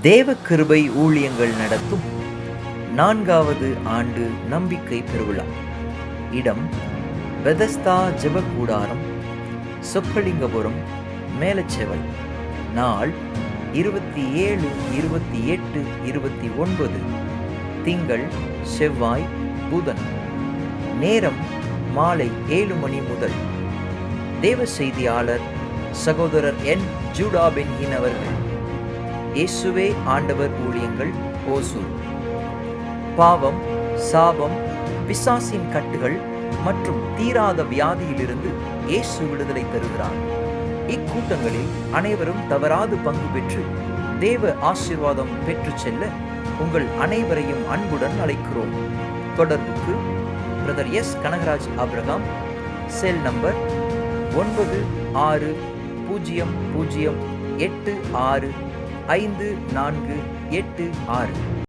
தேவ கிருபை ஊழியங்கள் நடத்தும் 4வது ஆண்டு நம்பிக்கை பெருவிழா. இடம் பெதஸ்தா ஜெபக்கூடாரம், சொக்கலிங்கபுரம், மேலச்செவல். நாள் 27, 28, 29 திங்கள், செவ்வாய், புதன். நேரம் மாலை 7 மணி முதல். தேவ செய்தியாளர் சகோதரர் என். ஜூடா பென்ஹின் அவர்கள். இயேசுவே ஆண்டவர் ஊழியங்கள், ஓசூர். பாவம், சாபம், பிசாசின் கட்டுகள் மற்றும் தீராத வியாதியிலிருந்து இயேசு விடுதலை தருகிறார். இக்கூட்டங்களில் அனைவரும் தவறாது பங்கு பெற்று தேவ ஆசீர்வாதம் பெற்று செல்ல உங்கள் அனைவரையும் அன்புடன் அழைக்கிறோம். தொடர்புக்கு brother S. Kanagaraj Abraham, cell number 9600865486.